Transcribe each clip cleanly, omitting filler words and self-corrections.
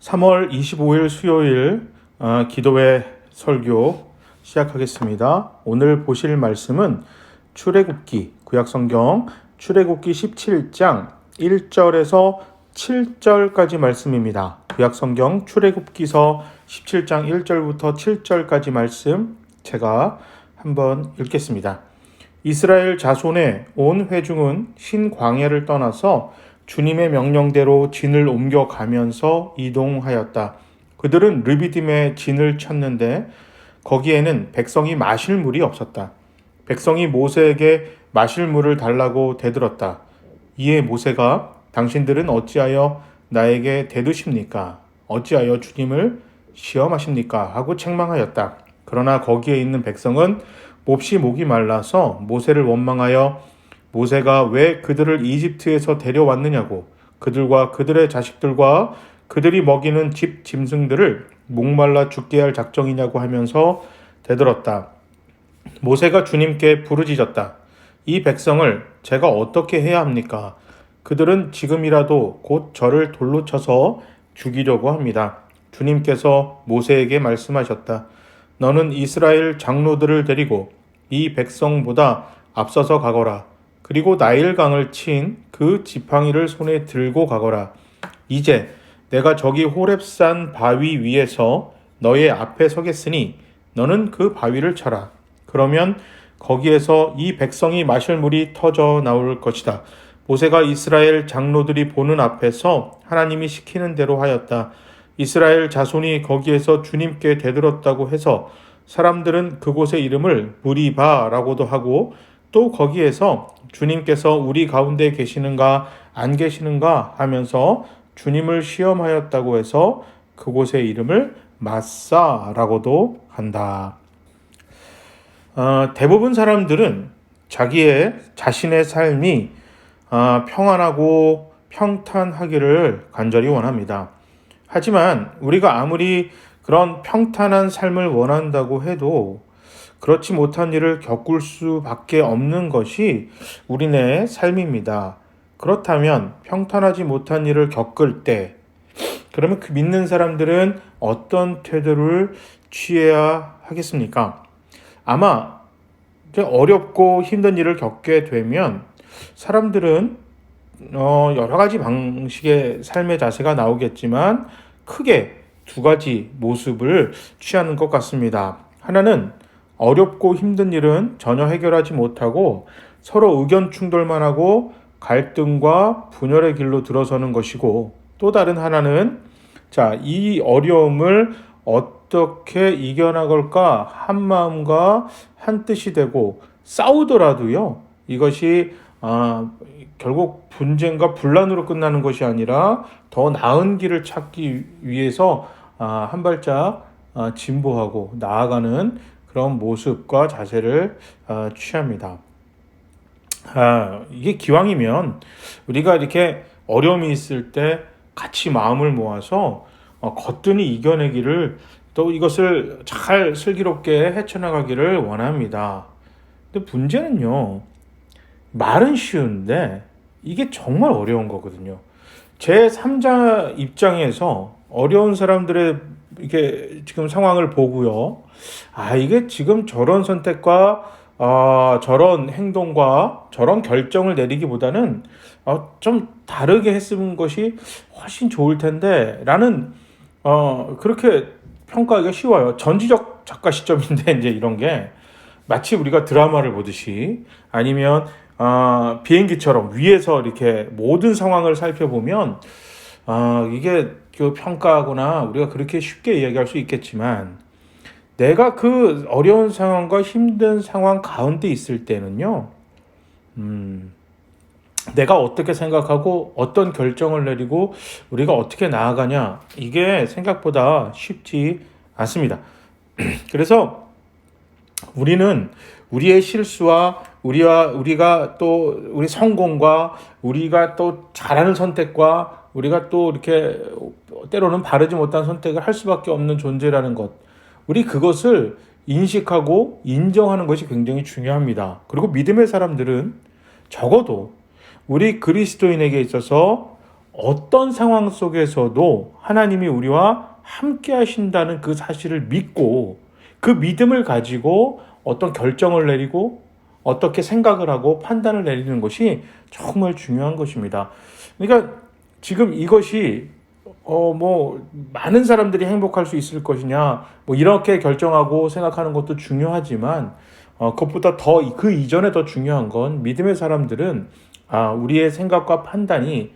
3월 25일 수요일 기도회 설교 시작하겠습니다. 오늘 보실 말씀은 출애굽기 구약성경 출애굽기 17장 1절에서 7절까지 말씀입니다. 구약성경 출애굽기서 17장 1절부터 7절까지 말씀 제가 한번 읽겠습니다. 이스라엘 자손의 온 회중은 신광야를 떠나서 주님의 명령대로 진을 옮겨가면서 이동하였다. 그들은 르비딤에 진을 쳤는데 거기에는 백성이 마실 물이 없었다. 백성이 모세에게 마실 물을 달라고 대들었다. 이에 모세가 당신들은 어찌하여 나에게 대드십니까? 어찌하여 주님을 시험하십니까? 하고 책망하였다. 그러나 거기에 있는 백성은 몹시 목이 말라서 모세를 원망하여 모세가 왜 그들을 이집트에서 데려왔느냐고 그들과 그들의 자식들과 그들이 먹이는 집 짐승들을 목말라 죽게 할 작정이냐고 하면서 대들었다. 모세가 주님께 부르짖었다. 이 백성을 제가 어떻게 해야 합니까? 그들은 지금이라도 곧 저를 돌로 쳐서 죽이려고 합니다. 주님께서 모세에게 말씀하셨다. 너는 이스라엘 장로들을 데리고 이 백성보다 앞서서 가거라. 그리고 나일강을 친 그 지팡이를 손에 들고 가거라. 이제 내가 저기 호렙산 바위 위에서 너의 앞에 서겠으니 너는 그 바위를 쳐라. 그러면 거기에서 이 백성이 마실 물이 터져 나올 것이다. 모세가 이스라엘 장로들이 보는 앞에서 하나님이 시키는 대로 하였다. 이스라엘 자손이 거기에서 주님께 대들었다고 해서 사람들은 그곳의 이름을 무리바라고도 하고 또 거기에서 주님께서 우리 가운데 계시는가 안 계시는가 하면서 주님을 시험하였다고 해서 그곳의 이름을 마사라고도 한다. 대부분 사람들은 자신의 삶이 평안하고 평탄하기를 간절히 원합니다. 하지만 우리가 아무리 그런 평탄한 삶을 원한다고 해도 그렇지 못한 일을 겪을 수밖에 없는 것이 우리네 삶입니다. 그렇다면 평탄하지 못한 일을 겪을 때 그러면 그 믿는 사람들은 어떤 태도를 취해야 하겠습니까? 아마 어렵고 힘든 일을 겪게 되면 사람들은 여러 가지 방식의 삶의 자세가 나오겠지만 크게 두 가지 모습을 취하는 것 같습니다. 하나는 어렵고 힘든 일은 전혀 해결하지 못하고 서로 의견 충돌만 하고 갈등과 분열의 길로 들어서는 것이고 또 다른 하나는 이 어려움을 어떻게 이겨나갈까 한 마음과 한 뜻이 되고 싸우더라도요 이것이 결국 분쟁과 분란으로 끝나는 것이 아니라 더 나은 길을 찾기 위해서 한 발짝 진보하고 나아가는 그런 모습과 자세를 취합니다. 이게 기왕이면 우리가 이렇게 어려움이 있을 때 같이 마음을 모아서 거뜬히 이겨내기를 또 이것을 잘 슬기롭게 헤쳐나가기를 원합니다. 근데 문제는요, 말은 쉬운데 이게 정말 어려운 거거든요. 제 3자 입장에서 어려운 사람들의 이게 지금 상황을 보고요. 이게 지금 저런 선택과 저런 행동과 저런 결정을 내리기보다는 좀 다르게 했으면 것이 훨씬 좋을 텐데 라는 그렇게 평가하기가 쉬워요. 전지적 작가 시점인데 이제 이런 게 마치 우리가 드라마를 보듯이 아니면 비행기처럼 위에서 이렇게 모든 상황을 살펴보면 이게 그 평가하거나 우리가 그렇게 쉽게 이야기할 수 있겠지만 내가 그 어려운 상황과 힘든 상황 가운데 있을 때는요, 내가 어떻게 생각하고 어떤 결정을 내리고 우리가 어떻게 나아가냐 이게 생각보다 쉽지 않습니다. 그래서 우리는 우리의 실수와 우리가 또 우리 성공과 우리가 또 잘하는 선택과 우리가 또 이렇게 때로는 바르지 못한 선택을 할 수밖에 없는 존재라는 것. 우리 그것을 인식하고 인정하는 것이 굉장히 중요합니다. 그리고 믿음의 사람들은 적어도 우리 그리스도인에게 있어서 어떤 상황 속에서도 하나님이 우리와 함께 하신다는 그 사실을 믿고 그 믿음을 가지고 어떤 결정을 내리고 어떻게 생각을 하고 판단을 내리는 것이 정말 중요한 것입니다. 그러니까 지금 이것이 뭐 많은 사람들이 행복할 수 있을 것이냐 뭐 이렇게 결정하고 생각하는 것도 중요하지만 그것보다 더 그 이전에 더 중요한 건 믿음의 사람들은 우리의 생각과 판단이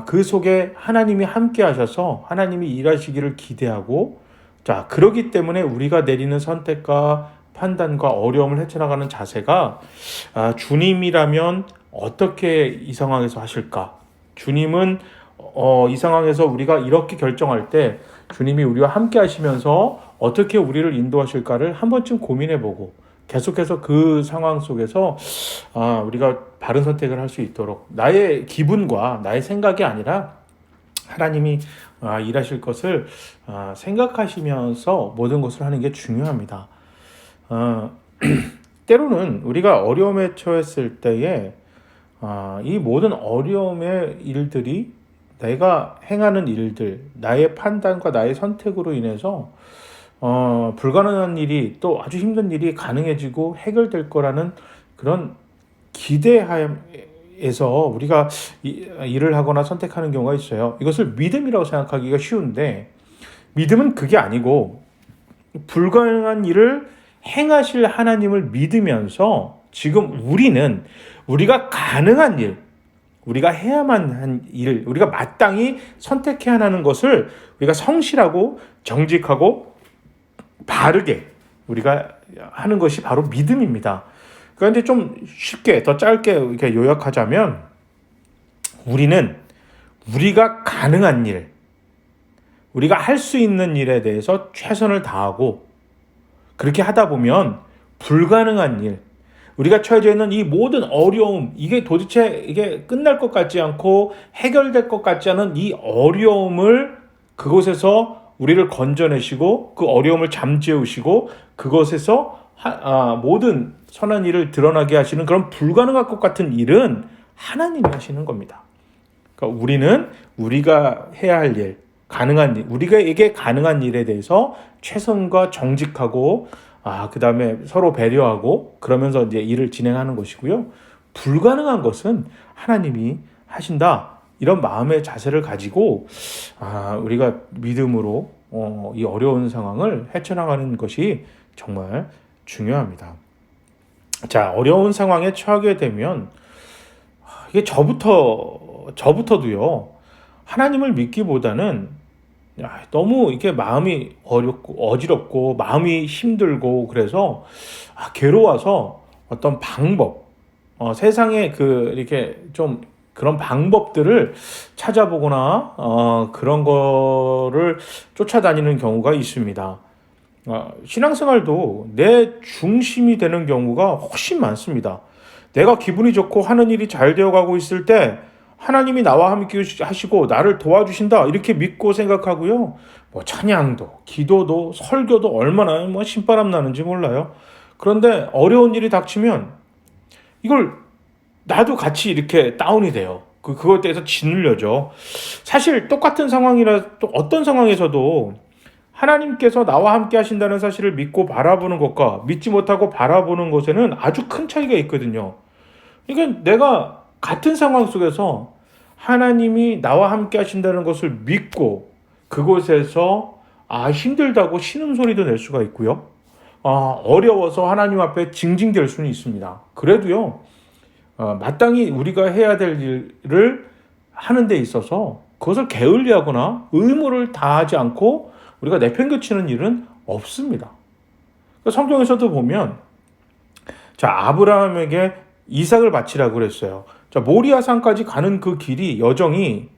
그 속에 하나님이 함께 하셔서 하나님이 일하시기를 기대하고 자 그러기 때문에 우리가 내리는 선택과 판단과 어려움을 헤쳐나가는 자세가 주님이라면 어떻게 이 상황에서 하실까? 주님은 이 상황에서 우리가 이렇게 결정할 때 주님이 우리와 함께 하시면서 어떻게 우리를 인도하실까를 한 번쯤 고민해보고 계속해서 그 상황 속에서 우리가 바른 선택을 할 수 있도록 나의 기분과 나의 생각이 아니라 하나님이 일하실 것을 생각하시면서 모든 것을 하는 게 중요합니다. 때로는 우리가 어려움에 처했을 때에 이 모든 어려움의 일들이 내가 행하는 일들, 나의 판단과 나의 선택으로 인해서 불가능한 일이 또 아주 힘든 일이 가능해지고 해결될 거라는 그런 기대하에서 우리가 일을 하거나 선택하는 경우가 있어요. 이것을 믿음이라고 생각하기가 쉬운데 믿음은 그게 아니고 불가능한 일을 행하실 하나님을 믿으면서 지금 우리가 가능한 일, 우리가 해야만 한 일, 우리가 마땅히 선택해야 하는 것을 우리가 성실하고 정직하고 바르게 우리가 하는 것이 바로 믿음입니다. 그런데 좀 쉽게 더 짧게 이렇게 요약하자면 우리가 가능한 일, 우리가 할 수 있는 일에 대해서 최선을 다하고 그렇게 하다 보면 불가능한 일, 우리가 처해져 있는 이 모든 어려움, 이게 도대체 이게 끝날 것 같지 않고 해결될 것 같지 않은 이 어려움을 그곳에서 우리를 건져내시고 그 어려움을 잠재우시고 그것에서 모든 선한 일을 드러나게 하시는 그런 불가능할 것 같은 일은 하나님이 하시는 겁니다. 그러니까 우리가 해야 할 일, 가능한 일, 우리에게 가능한 일에 대해서 최선과 정직하고 그 다음에 서로 배려하고 그러면서 이제 일을 진행하는 것이고요. 불가능한 것은 하나님이 하신다. 이런 마음의 자세를 가지고 우리가 믿음으로 이 어려운 상황을 헤쳐나가는 것이 정말 중요합니다. 자, 어려운 상황에 처하게 되면 이게 저부터도요. 하나님을 믿기보다는 너무 이게 마음이 어렵고 어지럽고 마음이 힘들고 그래서 괴로워서 어떤 방법, 세상에 이렇게 좀 그런 방법들을 찾아보거나 그런 거를 쫓아다니는 경우가 있습니다. 신앙생활도 내 중심이 되는 경우가 훨씬 많습니다. 내가 기분이 좋고 하는 일이 잘 되어가고 있을 때 하나님이 나와 함께 하시고 나를 도와주신다 이렇게 믿고 생각하고요. 뭐 찬양도, 기도도, 설교도 얼마나 신바람 나는지 몰라요. 그런데 어려운 일이 닥치면 이걸 나도 같이 이렇게 다운이 돼요. 그거에 대해서 짓눌려져. 사실 똑같은 상황이라 또 어떤 상황에서도 하나님께서 나와 함께 하신다는 사실을 믿고 바라보는 것과 믿지 못하고 바라보는 것에는 아주 큰 차이가 있거든요. 그러니까 내가 같은 상황 속에서 하나님이 나와 함께 하신다는 것을 믿고 그곳에서 힘들다고 신음소리도 낼 수가 있고요. 어려워서 하나님 앞에 징징댈 수는 있습니다. 그래도요. 마땅히 우리가 해야 될 일을 하는 데 있어서 그것을 게을리하거나 의무를 다하지 않고 우리가 내팽개치는 일은 없습니다. 성경에서도 보면 아브라함에게 이삭을 바치라고 그랬어요. 모리아 산까지 가는 그 길이 여정이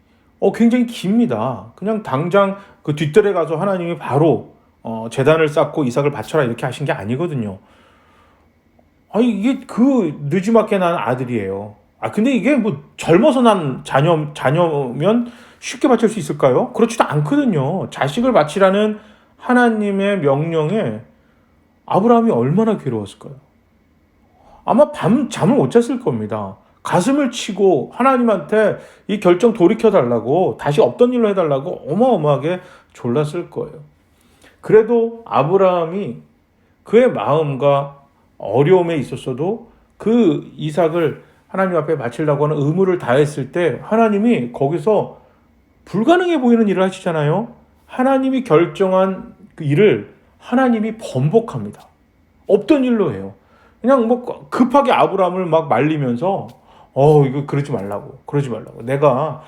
굉장히 깁니다. 그냥 당장 그 뒷뜰에 가서 하나님이 바로 제단을 쌓고 이삭을 바쳐라 이렇게 하신 게 아니거든요. 이게 늦지막히 난 아들이에요. 근데 이게 뭐 젊어서 난 자녀면 쉽게 바칠 수 있을까요? 그렇지도 않거든요. 자식을 바치라는 하나님의 명령에 아브라함이 얼마나 괴로웠을까요? 아마 잠을 못 잤을 겁니다. 가슴을 치고 하나님한테 이 결정 돌이켜달라고, 다시 없던 일로 해달라고 어마어마하게 졸랐을 거예요. 그래도 아브라함이 그의 마음과 어려움에 있었어도 그 이삭을 하나님 앞에 바치려고 하는 의무를 다했을 때 하나님이 거기서 불가능해 보이는 일을 하시잖아요. 하나님이 결정한 그 일을 하나님이 번복합니다. 없던 일로 해요. 그냥 뭐 급하게 아브라함을 막 말리면서 이거 그러지 말라고 내가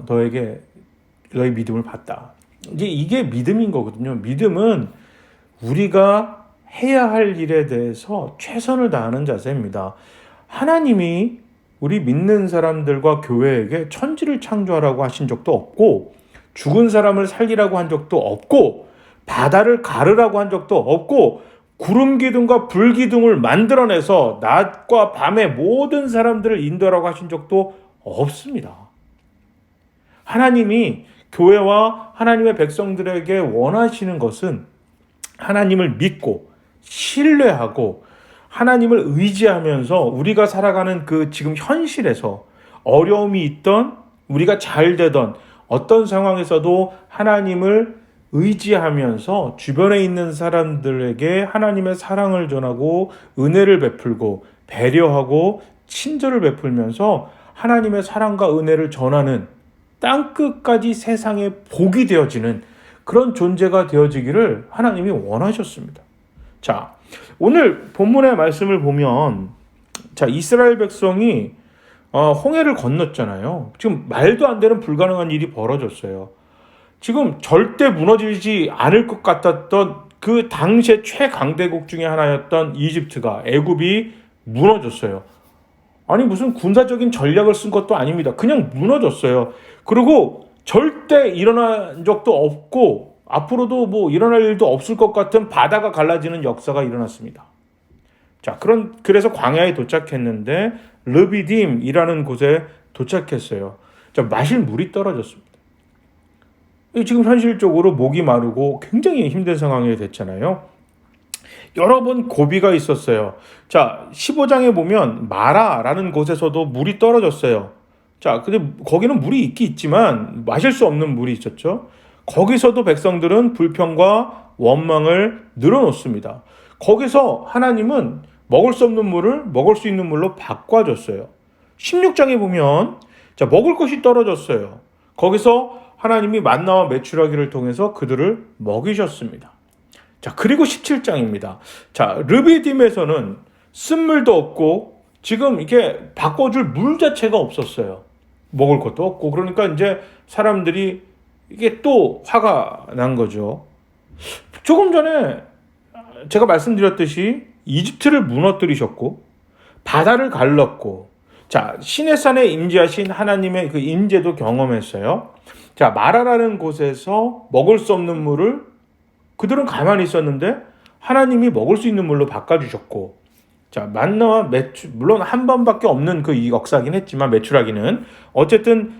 너에게 너의 믿음을 봤다. 이제 이게 믿음인 거거든요. 믿음은 우리가 해야 할 일에 대해서 최선을 다하는 자세입니다. 하나님이 우리 믿는 사람들과 교회에게 천지를 창조하라고 하신 적도 없고, 죽은 사람을 살리라고 한 적도 없고, 바다를 가르라고 한 적도 없고, 구름 기둥과 불 기둥을 만들어내서 낮과 밤에 모든 사람들을 인도하라고 하신 적도 없습니다. 하나님이 교회와 하나님의 백성들에게 원하시는 것은 하나님을 믿고 신뢰하고 하나님을 의지하면서 우리가 살아가는 그 지금 현실에서 어려움이 있던, 우리가 잘 되던 어떤 상황에서도 하나님을 의지하면서 주변에 있는 사람들에게 하나님의 사랑을 전하고 은혜를 베풀고 배려하고 친절을 베풀면서 하나님의 사랑과 은혜를 전하는, 땅끝까지 세상에 복이 되어지는 그런 존재가 되어지기를 하나님이 원하셨습니다. 자, 오늘 본문의 말씀을 보면, 자, 이스라엘 백성이 홍해를 건넜잖아요. 지금 말도 안 되는 불가능한 일이 벌어졌어요. 지금 절대 무너지지 않을 것 같았던 그 당시의 최강대국 중에 하나였던 이집트가, 애굽이 무너졌어요. 아니 무슨 군사적인 전략을 쓴 것도 아닙니다. 그냥 무너졌어요. 그리고 절대 일어난 적도 없고 앞으로도 뭐 일어날 일도 없을 것 같은 바다가 갈라지는 역사가 일어났습니다. 자, 그래서 광야에 도착했는데 르비딤이라는 곳에 도착했어요. 자, 마실 물이 떨어졌습니다. 지금 현실적으로 목이 마르고 굉장히 힘든 상황이 됐잖아요. 여러 번 고비가 있었어요. 자, 15장에 보면 마라라는 곳에서도 물이 떨어졌어요. 자, 근데 거기는 물이 있긴 있지만 마실 수 없는 물이 있었죠. 거기서도 백성들은 불평과 원망을 늘어놓습니다. 거기서 하나님은 먹을 수 없는 물을 먹을 수 있는 물로 바꿔줬어요. 16장에 보면 자, 먹을 것이 떨어졌어요. 거기서 하나님이 만나와 메추라기를 통해서 그들을 먹이셨습니다. 자, 그리고 17장입니다. 자, 르비딤에서는 쓴물도 없고 지금 이게 바꿔줄 물 자체가 없었어요. 먹을 것도 없고. 그러니까 이제 사람들이 이게 또 화가 난 거죠. 조금 전에 제가 말씀드렸듯이 이집트를 무너뜨리셨고 바다를 갈랐고, 자, 시내산에 임재하신 하나님의 그 임재도 경험했어요. 자, 마라라는 곳에서 먹을 수 없는 물을 그들은 가만히 있었는데 하나님이 먹을 수 있는 물로 바꿔주셨고, 자, 만나와 물론 한 번밖에 없는 그 역사긴 했지만 메추라기는 어쨌든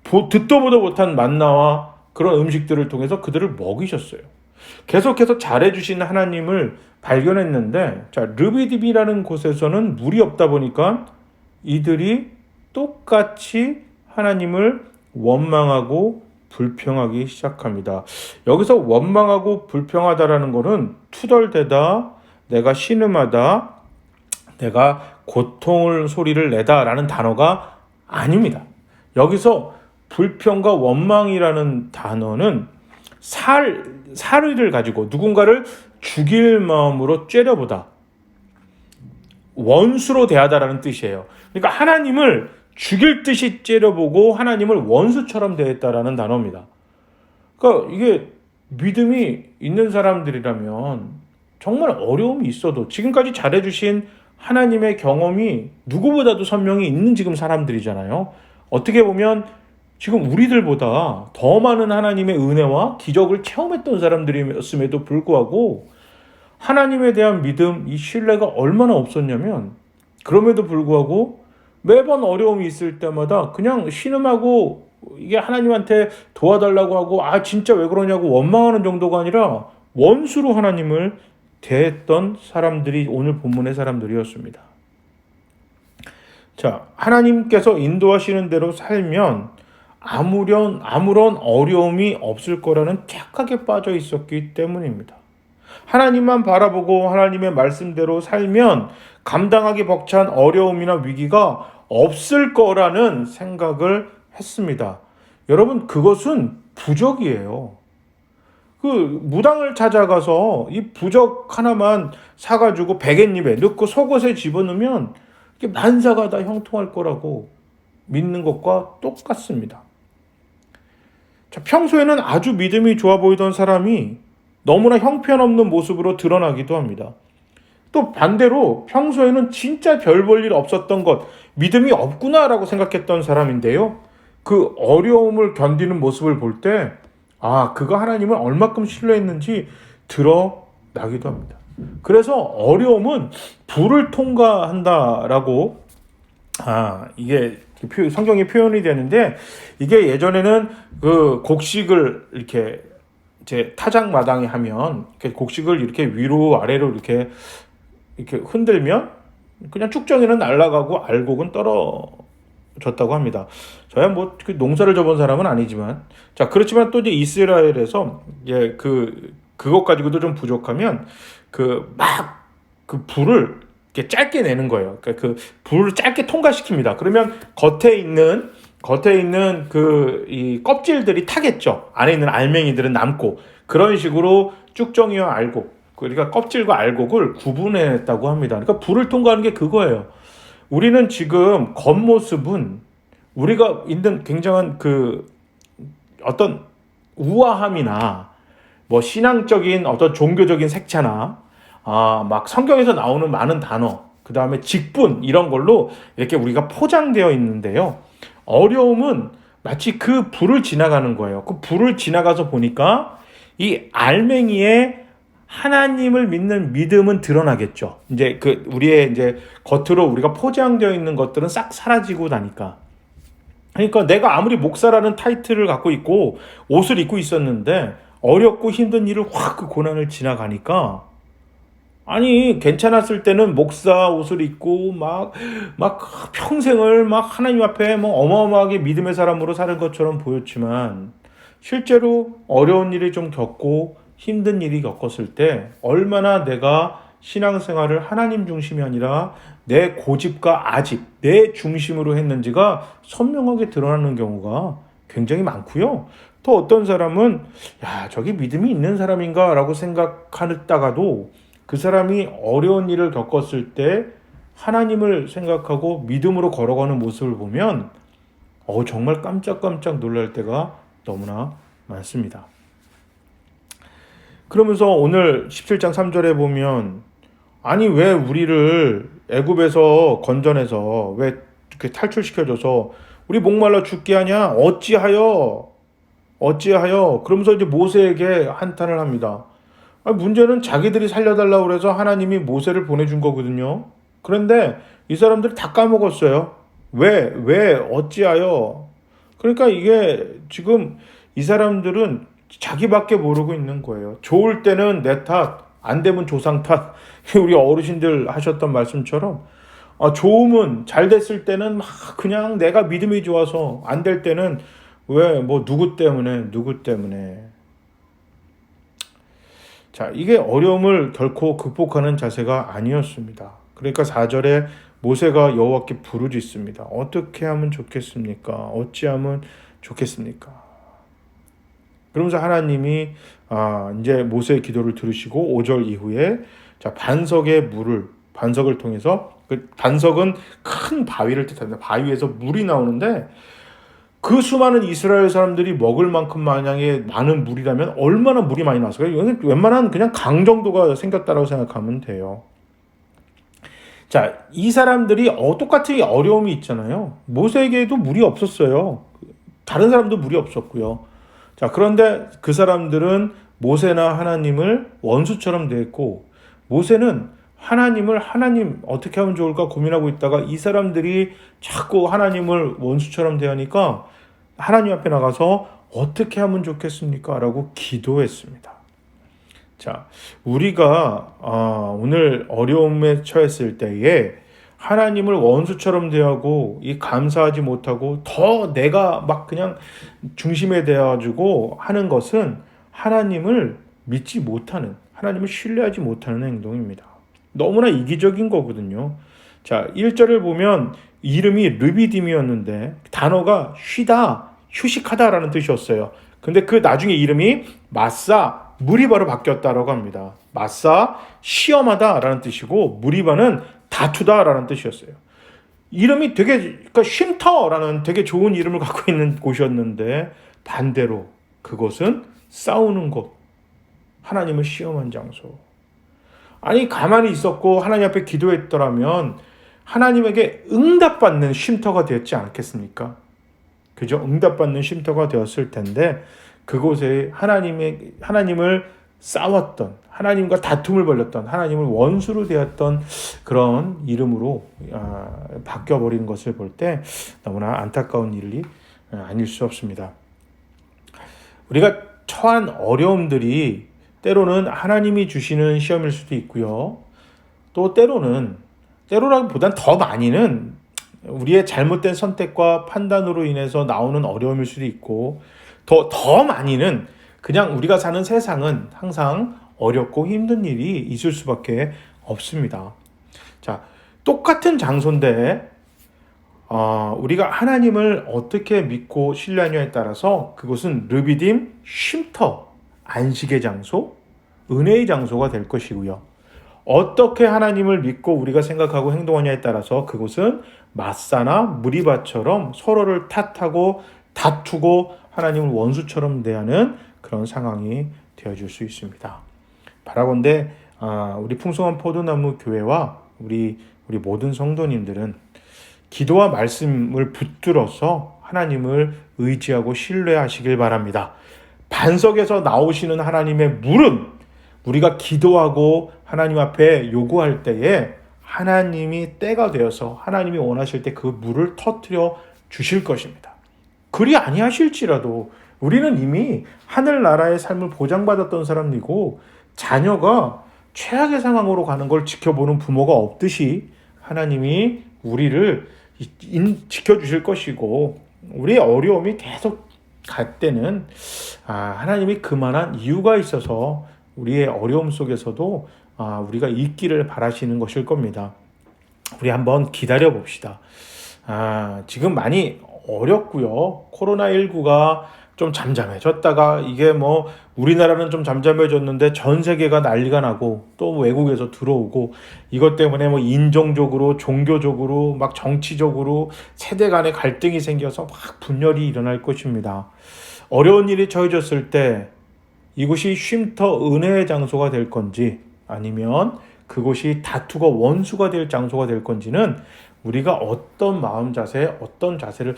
듣도 보도 못한 만나와 그런 음식들을 통해서 그들을 먹이셨어요. 계속해서 잘해주신 하나님을 발견했는데, 자, 르비딤이라는 곳에서는 물이 없다 보니까 이들이 똑같이 하나님을 원망하고 불평하기 시작합니다. 여기서 원망하고 불평하다라는 것은 투덜대다, 내가 신음하다, 내가 고통을 소리를 내다라는 단어가 아닙니다. 여기서 불평과 원망이라는 단어는 살의를 가지고 누군가를 죽일 마음으로 째려보다, 원수로 대하다라는 뜻이에요. 그러니까 하나님을 죽일 듯이 째려보고 하나님을 원수처럼 대했다라는 단어입니다. 그러니까 이게 믿음이 있는 사람들이라면 정말 어려움이 있어도 지금까지 잘해주신 하나님의 경험이 누구보다도 선명히 있는 지금 사람들이잖아요. 어떻게 보면 지금 우리들보다 더 많은 하나님의 은혜와 기적을 체험했던 사람들이었음에도 불구하고 하나님에 대한 믿음, 이 신뢰가 얼마나 없었냐면, 그럼에도 불구하고 매번 어려움이 있을 때마다 그냥 신음하고 이게 하나님한테 도와달라고 하고 진짜 왜 그러냐고 원망하는 정도가 아니라 원수로 하나님을 대했던 사람들이 오늘 본문의 사람들이었습니다. 자, 하나님께서 인도하시는 대로 살면 아무런 어려움이 없을 거라는 착각에 빠져 있었기 때문입니다. 하나님만 바라보고 하나님의 말씀대로 살면 감당하기 벅찬 어려움이나 위기가 없을 거라는 생각을 했습니다. 여러분, 그것은 부적이에요. 그 무당을 찾아가서 이 부적 하나만 사가지고 베갯잎에 넣고 속옷에 집어넣으면 이게 만사가 다 형통할 거라고 믿는 것과 똑같습니다. 자, 평소에는 아주 믿음이 좋아 보이던 사람이 너무나 형편없는 모습으로 드러나기도 합니다. 또 반대로 평소에는 진짜 별 볼 일 없었던 것, 믿음이 없구나라고 생각했던 사람인데요. 그 어려움을 견디는 모습을 볼 때, 그가 하나님을 얼마큼 신뢰했는지 드러나기도 합니다. 그래서 어려움은 불을 통과한다라고, 이게 성경에 표현이 되는데, 이게 예전에는 그 곡식을 이렇게 이제 타작마당에 하면 곡식을 이렇게 위로 아래로 이렇게 흔들면 그냥 쭉정이는 날아가고 알곡은 떨어졌다고 합니다. 저야 뭐 농사를 져본 사람은 아니지만, 자, 그렇지만 또 이제 이스라엘에서 그것 가지고도 좀 부족하면 그 불을 이렇게 짧게 내는 거예요. 그러니까 그 불을 짧게 통과시킵니다. 그러면 겉에 있는 이 껍질들이 타겠죠. 안에 있는 알맹이들은 남고, 그런 식으로 쭉정이와 알곡, 그러니까 껍질과 알곡을 구분했다고 합니다. 그러니까 불을 통과하는 게 그거예요. 우리는 지금 겉모습은 우리가 있는 굉장한 그 어떤 우아함이나 뭐 신앙적인 어떤 종교적인 색채나 막 성경에서 나오는 많은 단어, 그 다음에 직분, 이런 걸로 이렇게 우리가 포장되어 있는데요. 어려움은 마치 그 불을 지나가는 거예요. 그 불을 지나가서 보니까 이 알맹이에 하나님을 믿는 믿음은 드러나겠죠. 이제 우리의 이제 겉으로 우리가 포장되어 있는 것들은 싹 사라지고 나니까. 그러니까 내가 아무리 목사라는 타이틀을 갖고 있고 옷을 입고 있었는데 어렵고 힘든 일을 확 그 고난을 지나가니까, 아니, 괜찮았을 때는 목사 옷을 입고 막 평생을 막 하나님 앞에 뭐 어마어마하게 믿음의 사람으로 사는 것처럼 보였지만, 실제로 어려운 일이 좀 겪고 힘든 일이 겪었을 때 얼마나 내가 신앙생활을 하나님 중심이 아니라 내 고집과 아집, 내 중심으로 했는지가 선명하게 드러나는 경우가 굉장히 많고요. 또 어떤 사람은 저게 믿음이 있는 사람인가 라고 생각하다가도 그 사람이 어려운 일을 겪었을 때 하나님을 생각하고 믿음으로 걸어가는 모습을 보면 정말 깜짝깜짝 놀랄 때가 너무나 많습니다. 그러면서 오늘 17장 3절에 보면, 아니 왜 우리를 애굽에서 건져내서 왜 이렇게 탈출시켜줘서 우리 목말라 죽게 하냐? 어찌하여? 그러면서 이제 모세에게 한탄을 합니다. 문제는 자기들이 살려달라고 그래서 하나님이 모세를 보내준 거거든요. 그런데 이 사람들이 다 까먹었어요. 왜 어찌하여? 그러니까 이게 지금 이 사람들은 자기밖에 모르고 있는 거예요. 좋을 때는 내 탓, 안 되면 조상 탓. 우리 어르신들 하셨던 말씀처럼, 좋으면 잘 됐을 때는 막 그냥 내가 믿음이 좋아서, 안 될 때는 왜 뭐 누구 때문에. 자, 이게 어려움을 결코 극복하는 자세가 아니었습니다. 그러니까 4절에 모세가 여호와께 부르짖습니다. 어떻게 하면 좋겠습니까? 어찌하면 좋겠습니까? 그러면서 하나님이 이제 모세의 기도를 들으시고 5절 이후에 반석을 통해서, 그 반석은 큰 바위를 뜻합니다. 바위에서 물이 나오는데 그 수많은 이스라엘 사람들이 먹을 만큼 마냥의 많은 물이라면 얼마나 물이 많이 나왔을까요? 웬만한 그냥 강 정도가 생겼다라고 생각하면 돼요. 자, 이 사람들이 똑같이 어려움이 있잖아요. 모세에게도 물이 없었어요. 다른 사람도 물이 없었고요. 자, 그런데 그 사람들은 모세나 하나님을 원수처럼 대했고, 모세는 하나님 어떻게 하면 좋을까 고민하고 있다가 이 사람들이 자꾸 하나님을 원수처럼 대하니까 하나님 앞에 나가서 어떻게 하면 좋겠습니까? 라고 기도했습니다. 자, 우리가 오늘 어려움에 처했을 때에 하나님을 원수처럼 대하고 이 감사하지 못하고 더 내가 막 그냥 중심에 대해가지고 하는 것은 하나님을 믿지 못하는, 하나님을 신뢰하지 못하는 행동입니다. 너무나 이기적인 거거든요. 자, 1절을 보면 이름이 르비딤이었는데 단어가 쉬다, 휴식하다라는 뜻이었어요. 근데 그 나중에 이름이 마사 무리바로 바뀌었다라고 합니다. 마사 시험하다라는 뜻이고 무리바는 다투다라는 뜻이었어요. 이름이 되게 그러니까 쉼터라는 되게 좋은 이름을 갖고 있는 곳이었는데 반대로 그곳은 싸우는 곳, 하나님을 시험한 장소. 아니 가만히 있었고 하나님 앞에 기도했더라면 하나님에게 응답받는 쉼터가 되었지 않겠습니까? 그죠? 응답받는 쉼터가 되었을 텐데 그곳에 하나님을 싸웠던, 하나님과 다툼을 벌였던, 하나님을 원수로 대했던 그런 이름으로 바뀌어버린 것을 볼 때 너무나 안타까운 일이 아닐 수 없습니다. 우리가 처한 어려움들이 때로는 하나님이 주시는 시험일 수도 있고요. 또 때로라기보단 더 많이는 우리의 잘못된 선택과 판단으로 인해서 나오는 어려움일 수도 있고 더 많이는 그냥 우리가 사는 세상은 항상 어렵고 힘든 일이 있을 수밖에 없습니다. 자, 똑같은 장소인데 우리가 하나님을 어떻게 믿고 신뢰하냐에 따라서 그곳은 르비딤, 쉼터, 안식의 장소, 은혜의 장소가 될 것이고요. 어떻게 하나님을 믿고 우리가 생각하고 행동하냐에 따라서 그곳은 마사나 무리바처럼 서로를 탓하고 다투고 하나님을 원수처럼 대하는 그런 상황이 되어줄 수 있습니다. 바라건대 우리 풍성한 포도나무 교회와 우리 모든 성도님들은 기도와 말씀을 붙들어서 하나님을 의지하고 신뢰하시길 바랍니다. 반석에서 나오시는 하나님의 물은 우리가 기도하고 하나님 앞에 요구할 때에 하나님이 때가 되어서 하나님이 원하실 때 그 물을 터뜨려 주실 것입니다. 그리 아니하실지라도 우리는 이미 하늘나라의 삶을 보장받았던 사람이고 자녀가 최악의 상황으로 가는 걸 지켜보는 부모가 없듯이 하나님이 우리를 지켜주실 것이고 우리의 어려움이 계속 갈 때는 하나님이 그만한 이유가 있어서 우리의 어려움 속에서도 우리가 있기를 바라시는 것일 겁니다. 우리 한번 기다려 봅시다. 지금 많이 어렵고요. 코로나19가 좀 잠잠해졌다가 이게 뭐 우리나라는 좀 잠잠해졌는데 전 세계가 난리가 나고 또 외국에서 들어오고 이것 때문에 뭐 인종적으로 종교적으로 막 정치적으로 세대 간의 갈등이 생겨서 막 분열이 일어날 것입니다. 어려운 일이 처해졌을 때 이곳이 쉼터 은혜의 장소가 될 건지 아니면 그곳이 다투고 원수가 될 장소가 될 건지는 우리가 어떤 마음 자세, 어떤 자세를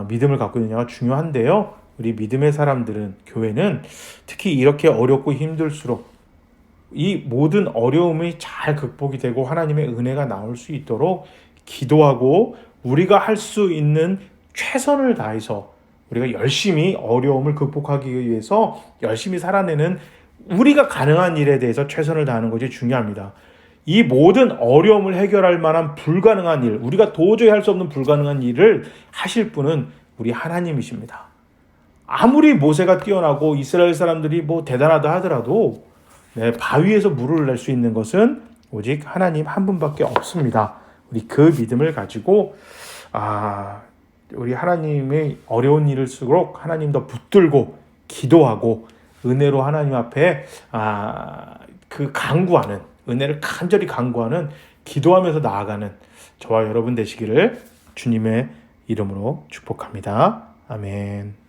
믿음을 갖고 있느냐가 중요한데요. 우리 믿음의 사람들은 교회는 특히 이렇게 어렵고 힘들수록 이 모든 어려움이 잘 극복이 되고 하나님의 은혜가 나올 수 있도록 기도하고 우리가 할 수 있는 최선을 다해서 우리가 열심히 어려움을 극복하기 위해서 열심히 살아내는 우리가 가능한 일에 대해서 최선을 다하는 것이 중요합니다. 이 모든 어려움을 해결할 만한 불가능한 일, 우리가 도저히 할 수 없는 불가능한 일을 하실 분은 우리 하나님이십니다. 아무리 모세가 뛰어나고 이스라엘 사람들이 뭐 대단하다 하더라도 바위에서 물을 낼 수 있는 것은 오직 하나님 한 분밖에 없습니다. 우리 그 믿음을 가지고 우리 하나님의 어려운 일일수록 하나님 더 붙들고 기도하고 은혜로 하나님 앞에 그 간구하는 은혜를 간절히 간구하는 기도하면서 나아가는 저와 여러분 되시기를 주님의 이름으로 축복합니다. 아멘.